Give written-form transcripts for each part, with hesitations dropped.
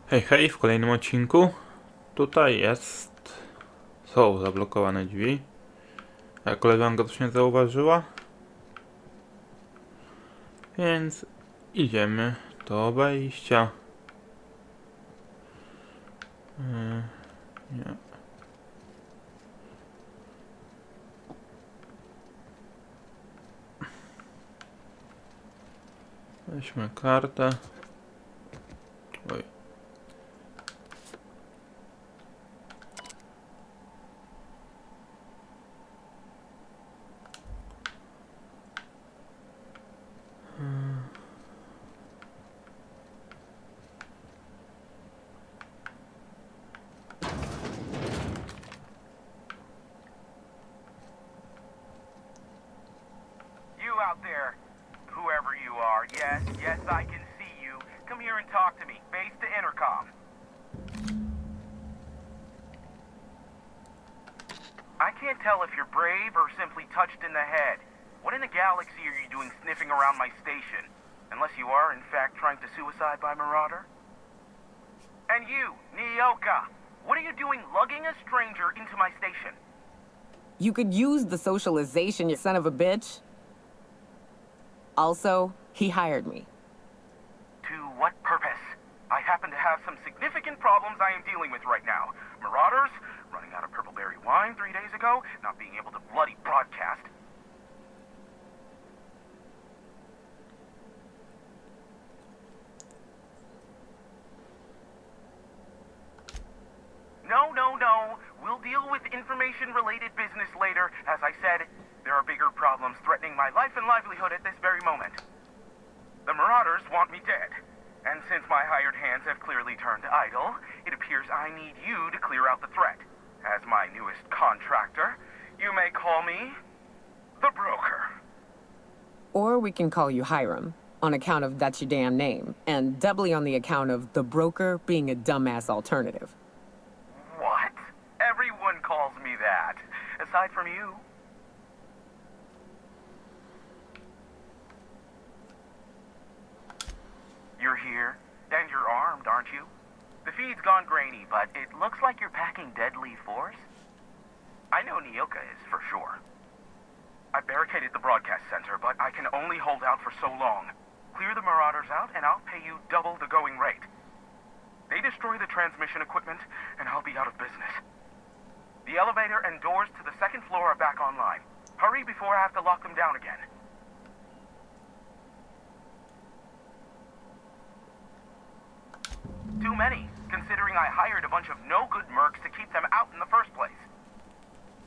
Hej, hej, w kolejnym odcinku. Tutaj są zablokowane drzwi. A koleżanka też nie zauważyła. Więc idziemy do wejścia. Nie. Weźmy kartę. Oj. You out there, whoever you are, yes, I can see you. Come here and talk to me, face to intercom. I can't tell if you're brave or simply touched in the head. What in the galaxy are you doing sniffing around my station? Unless you are, in fact, trying to suicide by Marauder? And you, Nyoka, what are you doing lugging a stranger into my station? You could use the socialization, you son of a bitch. Also, he hired me. To what purpose? I happen to have some significant problems I am dealing with right now. Marauders, running out of purple-berry wine 3 days ago, not being able to bloody broadcast. No. We'll deal with information-related business later. As I said, there are bigger problems threatening my life and livelihood at this very moment. The Marauders want me dead. And since my hired hands have clearly turned idle, it appears I need you to clear out the threat. As my newest contractor, you may call me the Broker. Or we can call you Hiram, on account of that's your damn name, and doubly on the account of the broker being a dumbass alternative. What? Everyone calls me that. Aside from you. You're here, and you're armed, aren't you? The feed's gone grainy, but it looks like you're packing deadly force. I know Nyoka is, for sure. I barricaded the broadcast center, but I can only hold out for so long. Clear the Marauders out, and I'll pay you double the going rate. They destroy the transmission equipment, and I'll be out of business. The elevator and doors to the second floor are back online. Hurry before I have to lock them down again. Too many, considering I hired a bunch of no-good mercs to keep them out in the first place.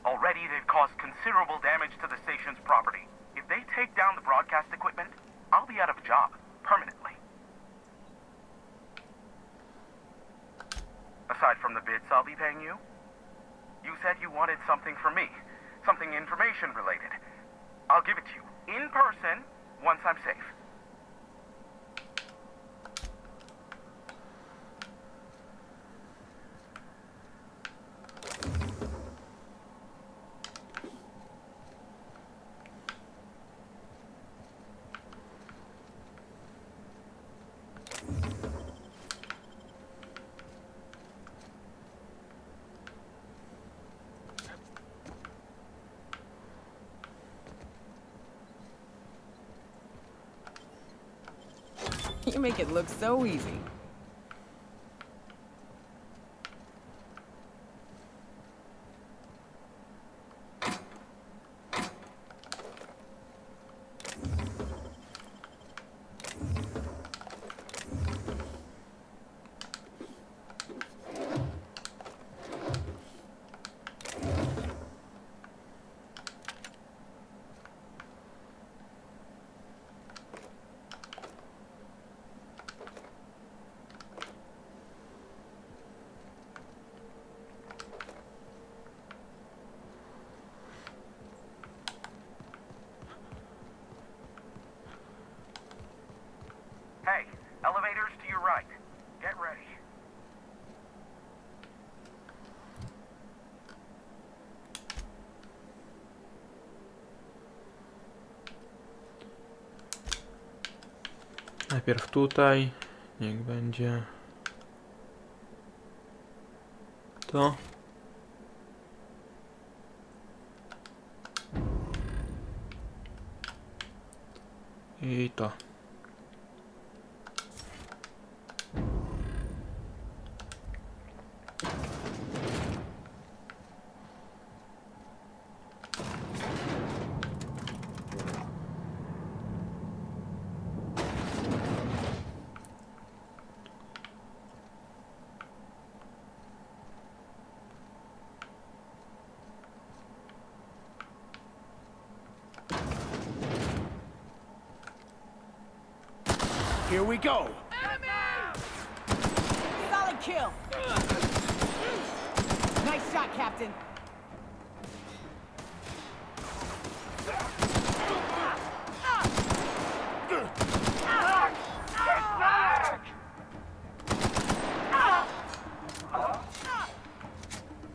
Already, they've caused considerable damage to the station's property. If they take down the broadcast equipment, I'll be out of a job, permanently. Aside from the bits I'll be paying you, you said you wanted something from me, something information-related. I'll give it to you, in person, once I'm safe. You make it look so easy. Hey, elevators to your right. Get ready. Najpierw tutaj. Niech będzie. To. I to. Here we go. Solid kill. Nice shot, Captain.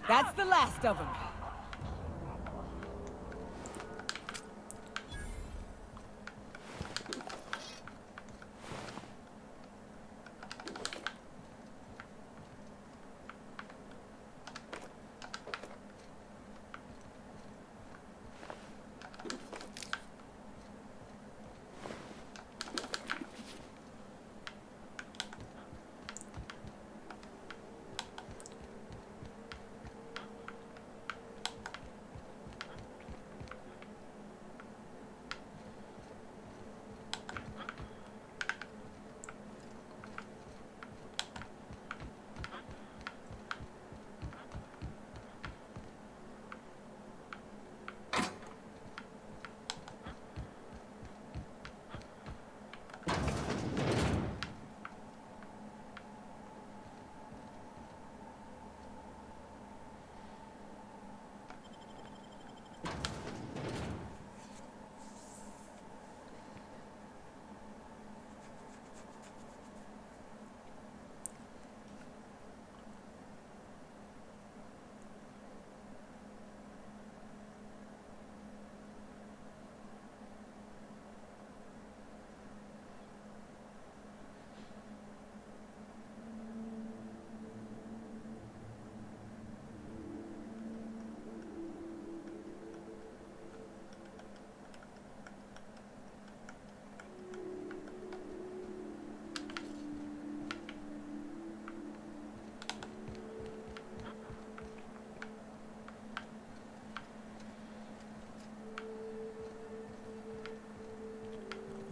That's the last of them.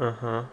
Aha.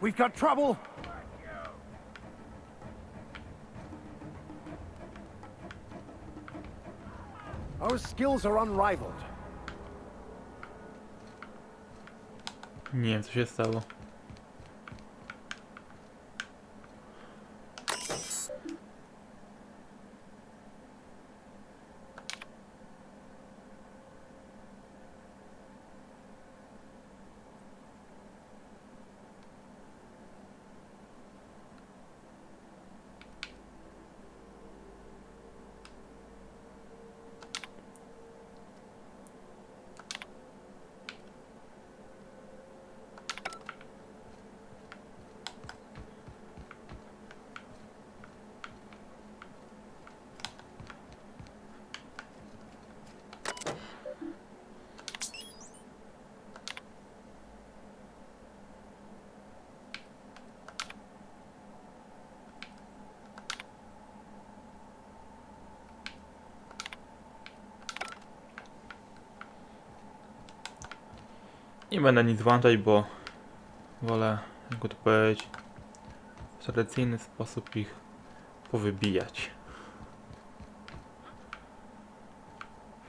We've got trouble. Our skills are unrivaled. Nie wiem, co się stało. Nie będę nic włączać, bo wolę, jakby to powiedzieć, w tradycyjny sposób ich powybijać.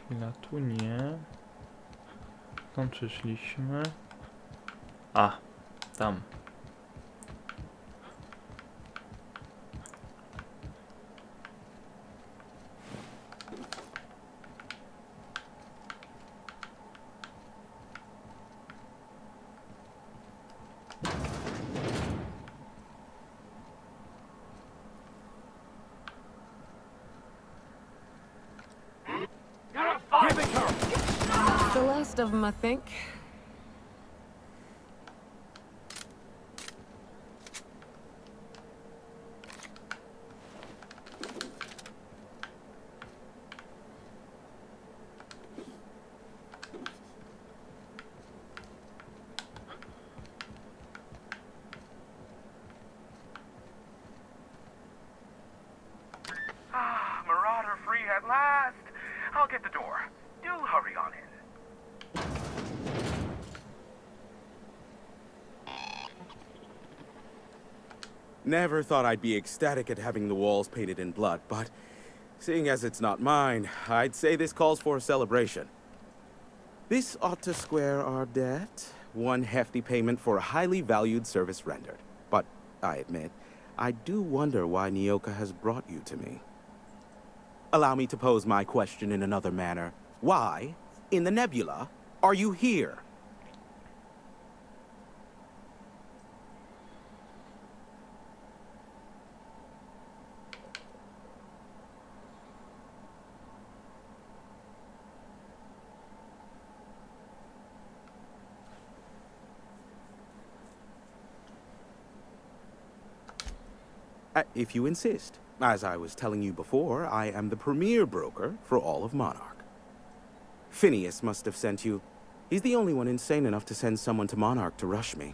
Chwila, tu nie. Stąd przyszliśmy. A, tam. Here they come! The last of them, I think. Ah, Marauder free at last. I'll get the door. Do hurry on in. Never thought I'd be ecstatic at having the walls painted in blood, but seeing as it's not mine, I'd say this calls for a celebration. This ought to square our debt. One hefty payment for a highly valued service rendered. But I admit, I do wonder why Nyoka has brought you to me. Allow me to pose my question in another manner. Why, in the nebula, are you here? If you insist. As I was telling you before, I am the premier broker for all of Monarch. Phineas must have sent you. He's the only one insane enough to send someone to Monarch to rush me.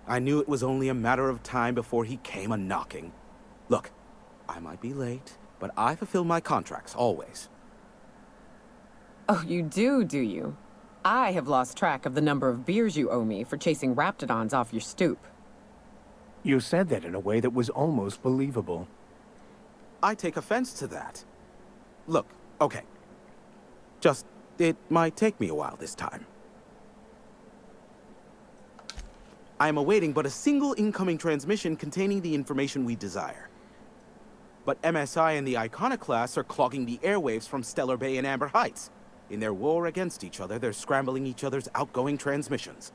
I knew it was only a matter of time before he came a-knocking. Look, I might be late, but I fulfill my contracts, always. Oh, you do you? I have lost track of the number of beers you owe me for chasing raptidons off your stoop. You said that in a way that was almost believable. I take offense to that. Look, okay. Just, it might take me a while this time. I am awaiting but a single incoming transmission containing the information we desire. But MSI and the Iconoclasts are clogging the airwaves from Stellar Bay and Amber Heights. In their war against each other, they're scrambling each other's outgoing transmissions.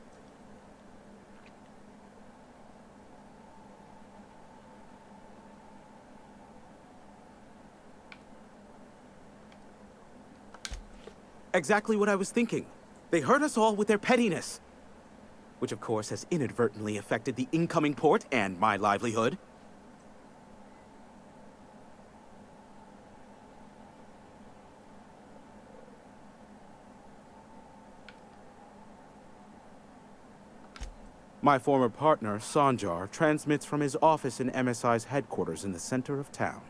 Exactly what I was thinking. They hurt us all with their pettiness. Which of course has inadvertently affected the incoming port and my livelihood. My former partner, Sanjar, transmits from his office in MSI's headquarters in the center of town.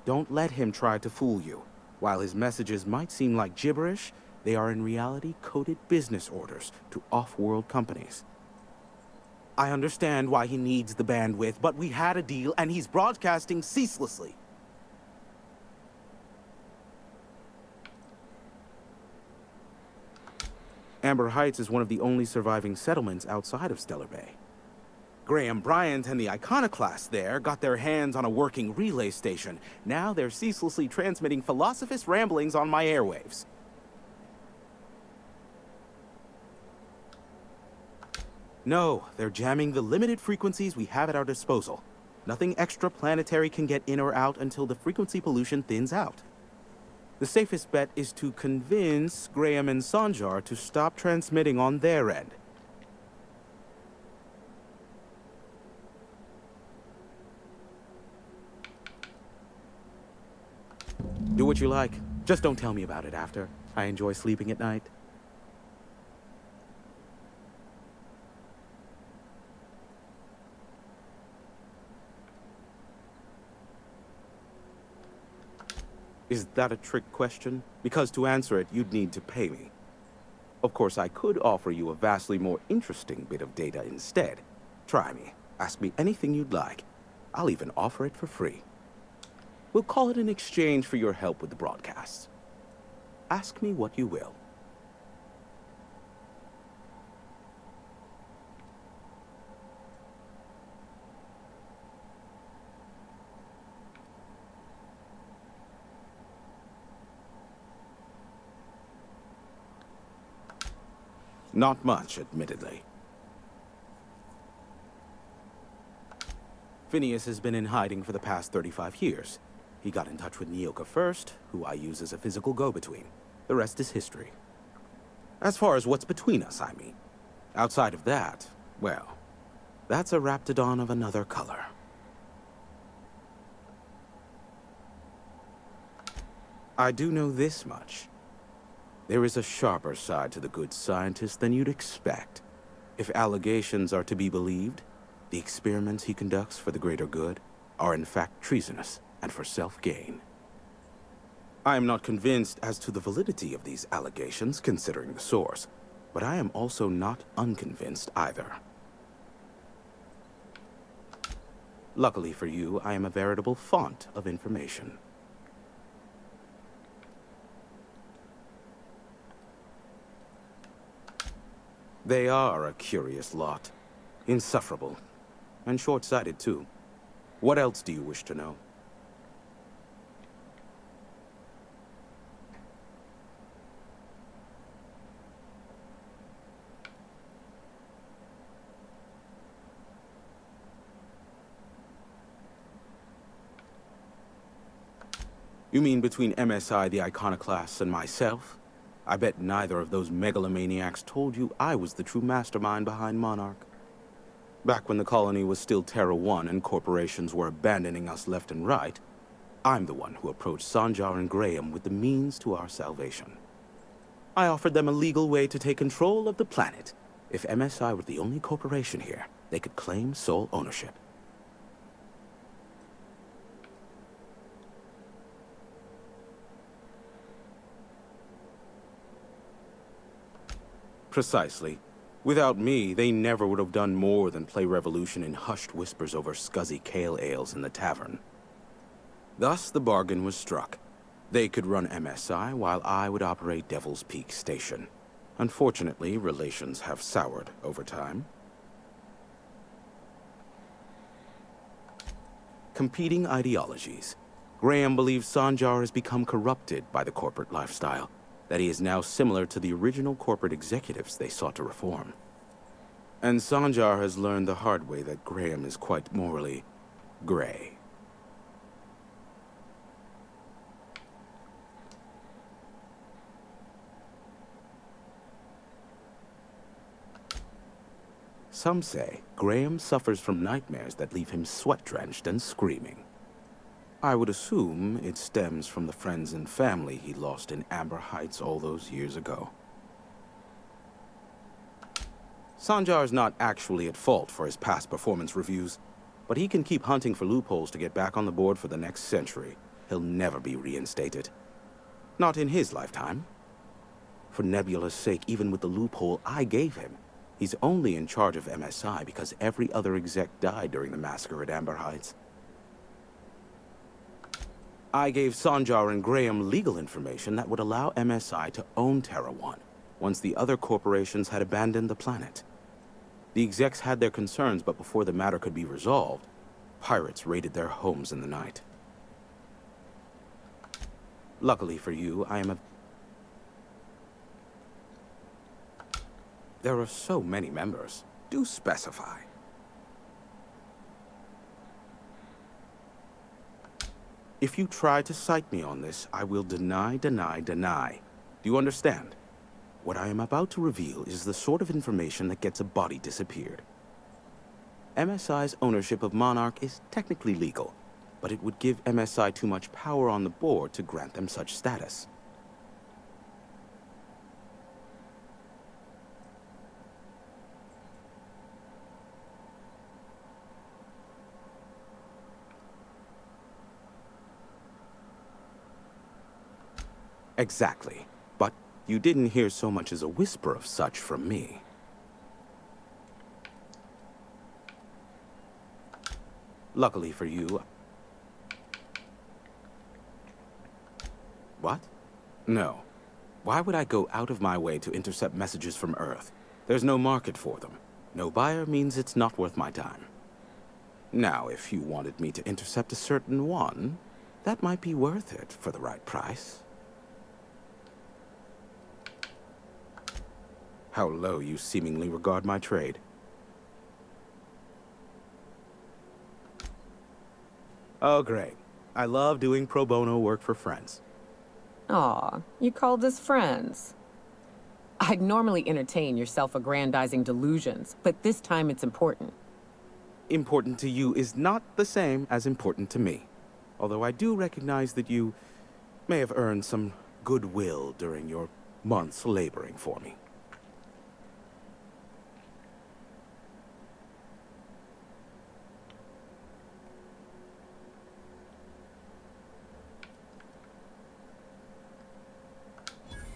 Don't let him try to fool you. While his messages might seem like gibberish, they are in reality coded business orders to off-world companies. I understand why he needs the bandwidth, but we had a deal and he's broadcasting ceaselessly. Amber Heights is one of the only surviving settlements outside of Stellar Bay. Graham Bryant and the Iconoclasts there got their hands on a working relay station. Now they're ceaselessly transmitting philosophist ramblings on my airwaves. No, they're jamming the limited frequencies we have at our disposal. Nothing extraplanetary can get in or out until the frequency pollution thins out. The safest bet is to convince Graham and Sanjar to stop transmitting on their end. Do what you like. Just don't tell me about it after. I enjoy sleeping at night. Is that a trick question? Because to answer it, you'd need to pay me. Of course, I could offer you a vastly more interesting bit of data instead. Try me. Ask me anything you'd like. I'll even offer it for free. We'll call it in exchange for your help with the broadcasts. Ask me what you will. Not much, admittedly. Phineas has been in hiding for the past 35 years. He got in touch with Nyoka first, who I use as a physical go-between. The rest is history. As far as what's between us, I mean. Outside of that, well, that's a raptidon of another color. I do know this much. There is a sharper side to the good scientist than you'd expect. If allegations are to be believed, the experiments he conducts for the greater good are in fact treasonous and for self-gain. I am not convinced as to the validity of these allegations, considering the source, but I am also not unconvinced either. Luckily for you, I am a veritable font of information. They are a curious lot. Insufferable. And short-sighted, too. What else do you wish to know? You mean between MSI, the Iconoclasts, and myself? I bet neither of those megalomaniacs told you I was the true mastermind behind Monarch. Back when the colony was still Terra 1 and corporations were abandoning us left and right, I'm the one who approached Sanjar and Graham with the means to our salvation. I offered them a legal way to take control of the planet. If MSI were the only corporation here, they could claim sole ownership. Precisely. Without me, they never would have done more than play Revolution in hushed whispers over scuzzy kale ales in the tavern. Thus, the bargain was struck. They could run MSI while I would operate Devil's Peak Station. Unfortunately, relations have soured over time. Competing ideologies. Graham believes Sanjar has become corrupted by the corporate lifestyle, that he is now similar to the original corporate executives they sought to reform. And Sanjar has learned the hard way that Graham is quite morally gray. Some say Graham suffers from nightmares that leave him sweat-drenched and screaming. I would assume it stems from the friends and family he lost in Amber Heights all those years ago. Sanjar's not actually at fault for his past performance reviews, but he can keep hunting for loopholes to get back on the board for the next century. He'll never be reinstated. Not in his lifetime. For Nebula's sake, even with the loophole I gave him, he's only in charge of MSI because every other exec died during the massacre at Amber Heights. I gave Sanjar and Graham legal information that would allow MSI to own Terra 1, once the other corporations had abandoned the planet. The execs had their concerns, but before the matter could be resolved, pirates raided their homes in the night. Luckily for you, There are so many members. Do specify. If you try to cite me on this, I will deny. Do you understand? What I am about to reveal is the sort of information that gets a body disappeared. MSI's ownership of Monarch is technically legal, but it would give MSI too much power on the board to grant them such status. Exactly. But you didn't hear so much as a whisper of such from me. Luckily for you... What? No. Why would I go out of my way to intercept messages from Earth? There's no market for them. No buyer means it's not worth my time. Now, if you wanted me to intercept a certain one, that might be worth it for the right price. How low you seemingly regard my trade. Oh, great. I love doing pro bono work for friends. Aw, you called us friends. I'd normally entertain your self-aggrandizing delusions, but this time it's important. Important to you is not the same as important to me. Although I do recognize that you may have earned some goodwill during your months laboring for me.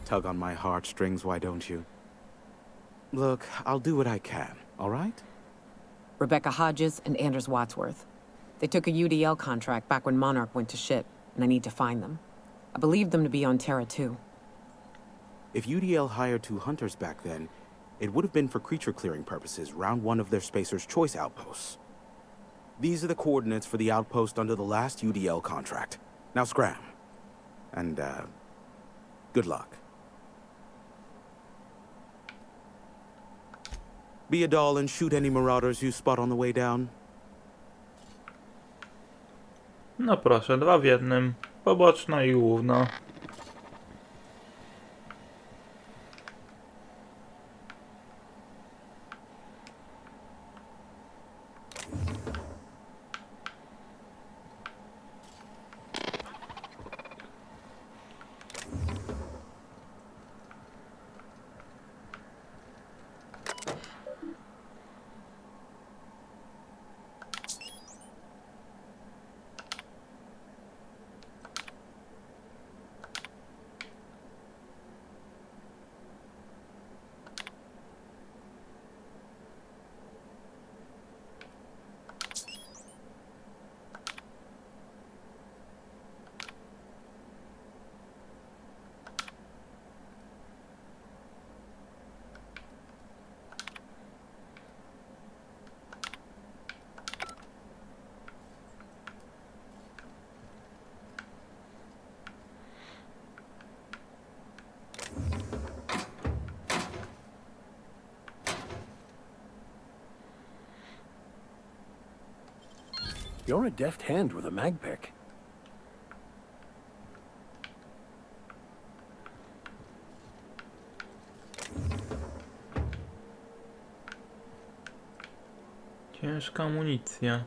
Tug on my heartstrings, why don't you? Look, I'll do what I can, all right? Rebecca Hodges and Anders Wadsworth. They took a UDL contract back when Monarch went to shit, and I need to find them. I believe them to be on Terra 2. If UDL hired 2 hunters back then, it would have been for creature clearing purposes, round 1 of their Spacer's Choice outposts. These are the coordinates for the outpost under the last UDL contract. Now scram. And, good luck. Be a doll and shoot any marauders you spot on the way down. No proszę, 2 w 1. Poboczna i główna. You're a deft hand with a magpick. Ciężka amunicja.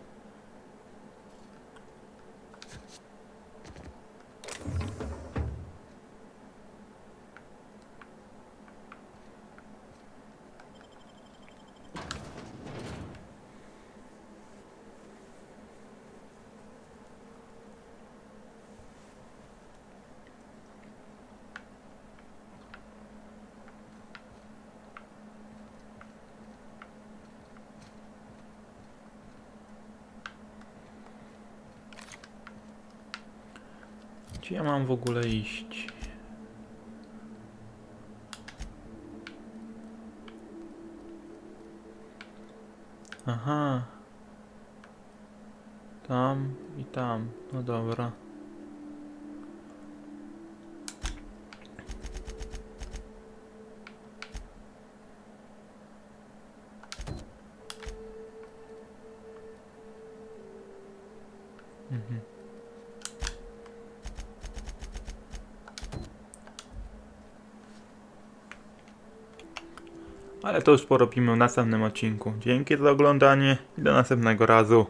Gdzie ja mam w ogóle iść? Aha. Tam i tam. No dobra. Ale to już porobimy w następnym odcinku. Dzięki za oglądanie i do następnego razu.